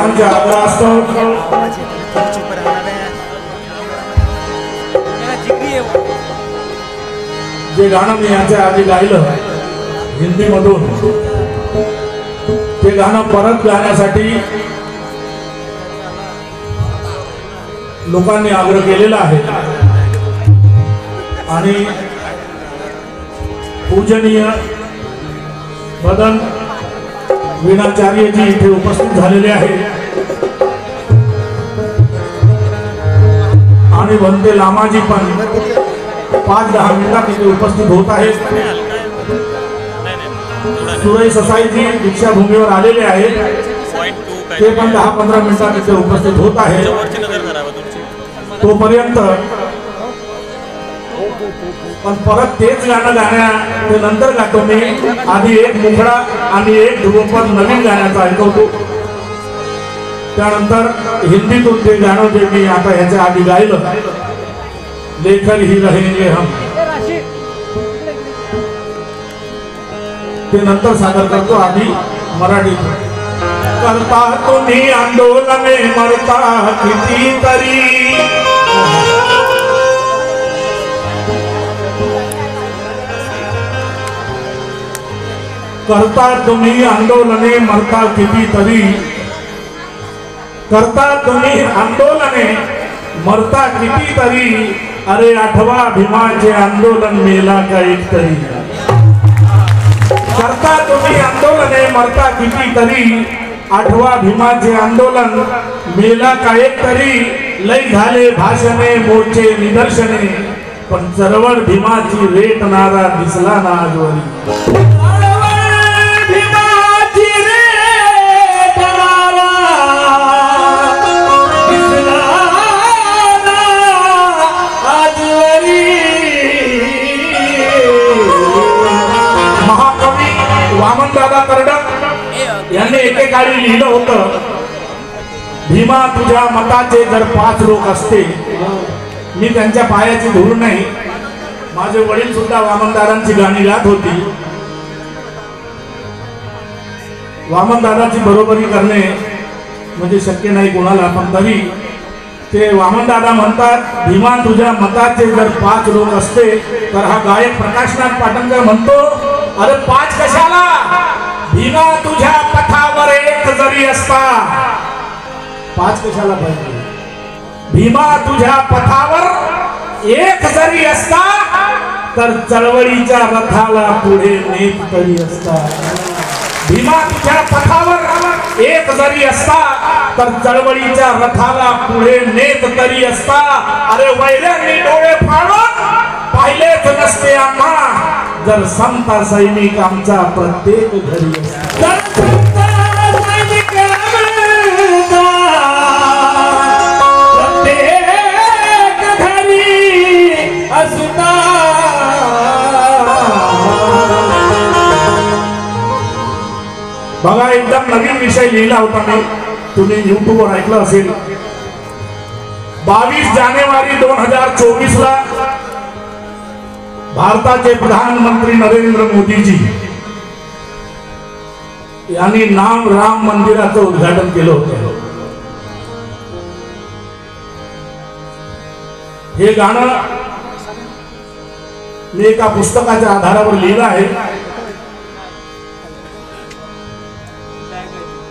सर्वांच्या आदरास्तव जे गाणं मी याच्या आधी गायलं हिंदीमधून, ते गाणं परत गाण्यासाठी लोकांनी आग्रह केलेला आहे आणि पूजनीय बदन वीणाचार्यजी इथे उपस्थित झालेले आहे आणि वंदे लामाजी पण 5-10 मिनिटात इथे उपस्थित होत आहेत। सुरेश ससाईजी दीक्षाभूमीवर आलेले आहेत, ते पण 10-15 मिनिटात इथे उपस्थित होत आहेत। तोपर्यंत पण परत तेच गाणं ते नंतर गातो मी। आधी एक मुखडा आणि एक ध्रुवपद नवीन गाण्याचा ऐकवतो, त्यानंतर हिंदीतून ते गाणं जे मी आता ह्याच्या आधी गायलं लेकर ही रहेंगे हम, ते नंतर सादर करतो। आधी मराठीत करता तुम्ही आंदोलने मरता कितीतरी, करता तुम्ही आंदोलने मरता कितीतरी, करता तुम्ही आंदोलने मरता कितीतरी, अरे आठवा भीमाचे आंदोलन मेला का एक तरी। करता तुम्ही आंदोलने मरता कितीतरी, आठवा भीमाचे आंदोलन मेला का एक तरी। लय झाले भाषणे मोर्चे निदर्शने, पण चळवळ भीमाची रेटणारा दिसला ना आजवरी। वामनदादा कर्डक यांनी एकेकाळी लिहिलं होतं, भीमा तुझ्या मताचे जर 5 लोक असते। मी त्यांच्या पायाची धूळ नाही, माझे वडील सुद्धा वामनदादांची गाणी गात होती। वामनदादाची बरोबरी करणे म्हणजे शक्य नाही कोणाला, पण तरी ते वामनदादा म्हणतात, भीमा तुझ्या मताचे जर 5 लोक असते तर हा गायक प्रकाशनाथ पाटणकर म्हणतो, अरे 5 कशाला, भीमा तुझ्या पथावर एक जरी असता। 5 कशाला पाहिजे, भीमा तुझ्या पथावर एक जरी असता, तर चळवळीच्या रथाला पुढे नेत तरी असता। भीमा तुझ्या पथावर एक जरी असता, तर चळवळीच्या रथाला पुढे नेत तरी असता। अरे वैऱ्यांनी डोळे फाडून पाहिलेच नसते आम्हा, जर समता सैनिक आमचा प्रत्येक घरी असता। बघा एकदम नवीन विषय लिहिला होता मी, तुम्ही युट्यूबवर ऐकलं असेल। 22 जानेवारी 2024 ला भारताचे प्रधानमंत्री नरेंद्र मोदीजी यांनी राम मंदिराचं उद्घाटन केलं होतं। हे गाणं मी एका पुस्तकाच्या आधारावर लिहिलं आहे।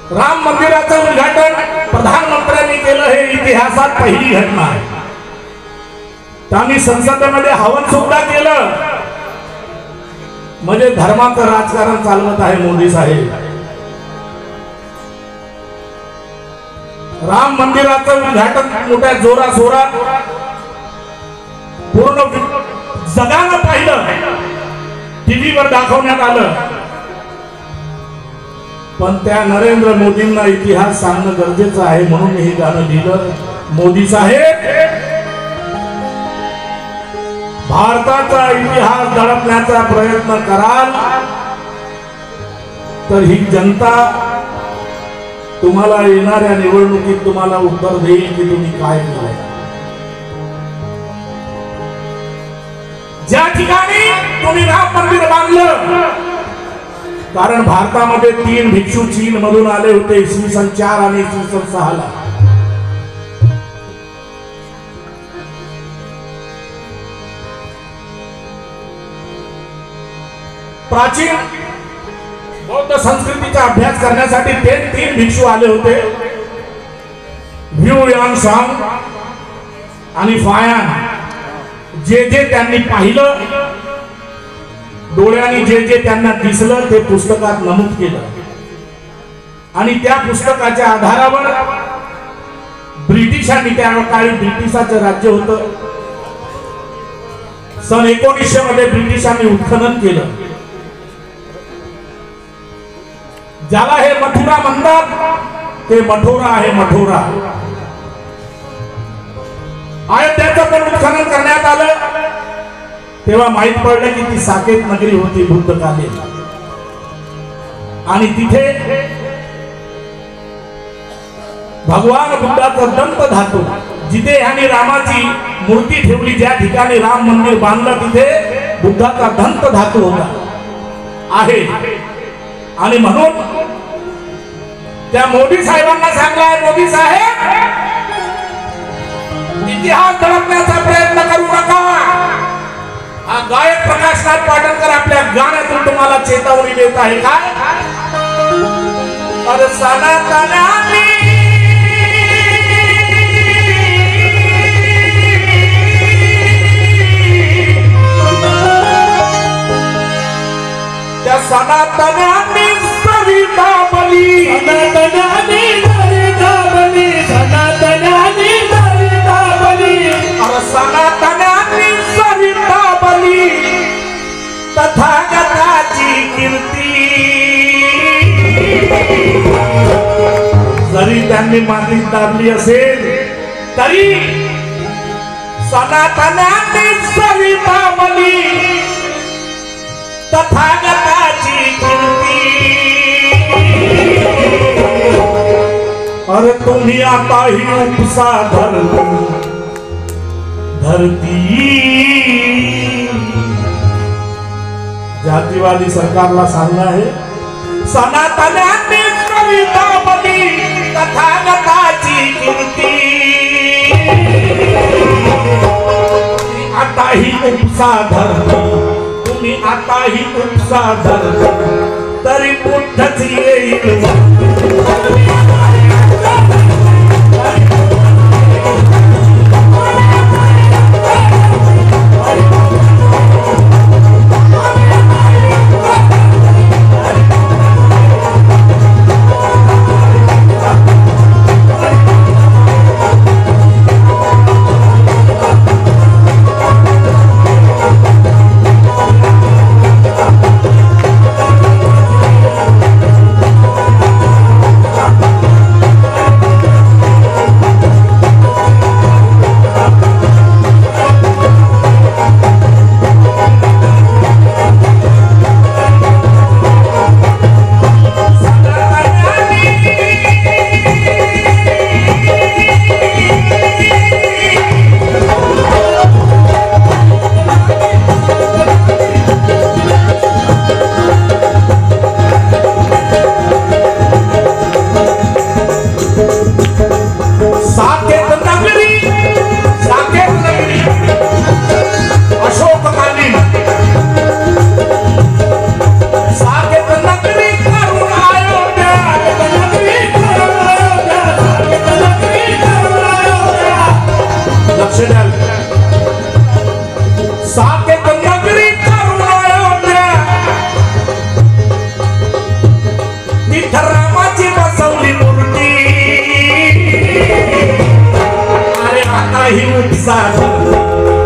राम मंदिराचं उद्घाटन प्रधानमंत्र्यांनी केलं, हे इतिहासात पहिली घटना आहे। त्यांनी संसदेमध्ये हवन सुद्धा केलं, म्हणजे धर्माचं राजकारण चालवत आहे मोदी साहेब। राम मंदिराचं उद्घाटन मोठ्या जोराशोरात पूर्ण जगानं पाहिलं, टीव्हीवर दाखवण्यात आलं, पण त्या नरेंद्र मोदींना इतिहास सांगणं गरजेचं आहे, म्हणून हे गाणं लिहिलं। मोदी साहेब, भारताचा इतिहास दडपण्याचा प्रयत्न कराल तर ही जनता तुम्हाला येणाऱ्या निवडणुकीत तुम्हाला उत्तर देईल की तुम्ही काय केलं। ज्या ठिकाणी तुम्ही राम मंदिर बांधलं कारण भारतामध्ये 3 भिक्षू चीन मधून आले होते इसवी सन 4 आणि इसवी सन 6 ला. प्राचीन बौद्ध संस्कृतीचा अभ्यास करण्यासाठी ते 3 भिक्षू आले होते. व्ह्यू यांग सांग आणि फायान. जे त्यांनी पाहिलं डोळ्यांनी, जे त्यांना दिसलं ते पुस्तकात नमूद केलं आणि त्या पुस्तकाच्या आधारावर ब्रिटिशांनी, त्या काळी ब्रिटिशाचं राज्य होतं, सन 1900 मध्ये ब्रिटिशांनी उत्खनन केलं. ज्याला हे मथुरा म्हणतात ते मठोरा आहे. मठोरा अयोध्येचं पण उत्खनन करण्यात आलं. तेव्हा माहित पडलं की ती साकेत नगरी होती बुद्धकालीन आणि तिथे भगवान बुद्धाचा दंत धातू, जिथे ह्यांनी रामाची मूर्ती ठेवली, ज्या ठिकाणी राम मंदिर बांधलं तिथे बुद्धाचा दंत धातू होता आहे. आणि म्हणून त्या मोदी साहेबांना सांगलाय, मोदी साहेब इतिहास दडपण्याचा प्रयत्न करू नका. हा गायक प्रकाशनाथ पाटणकर आपल्या गाण्यातून तुम्हाला चेतावणी देत आहे. काय अरे सनातनाने त्या सनातनाने सरिता बली, सनातनाने सरिता बली, सनातनाने सरिता बली, अरे सनातनाने सरिता बली, तथागताची कीर्ती. जरी त्यांनी मातीत दाबली असेल तरी सनातनाने सरिता बली, तथागताची कीर्ती. अरे तुम्ही आता ही उपसा धरती. जातीवादी सरकारला सांगणं आहे, सनातनाने सरिता बली, तथागताची कीर्ती. आता ही उपसा धरती, तुम्ही आता ही उपसा धरती, तरी बुद्धच येईल.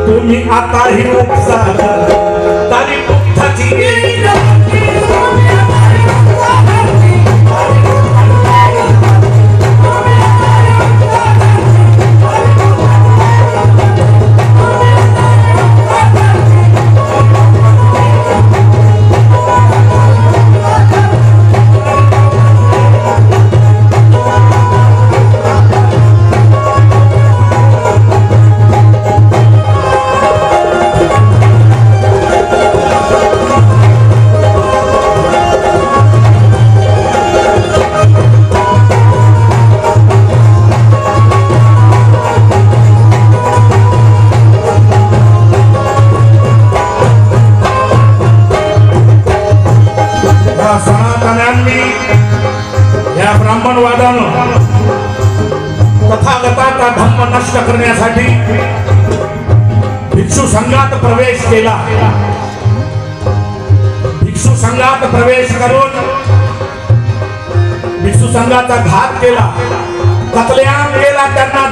तुम्ही आता ही उपसा तरी बुद्धाची येईल. तथागताचा धम्म नष्ट करण्यासाठी भिक्षू संघात प्रवेश केला। भिक्षू संघात प्रवेश करून भिक्षू संघाचा घात केला, कत्लेआम केला, त्यांना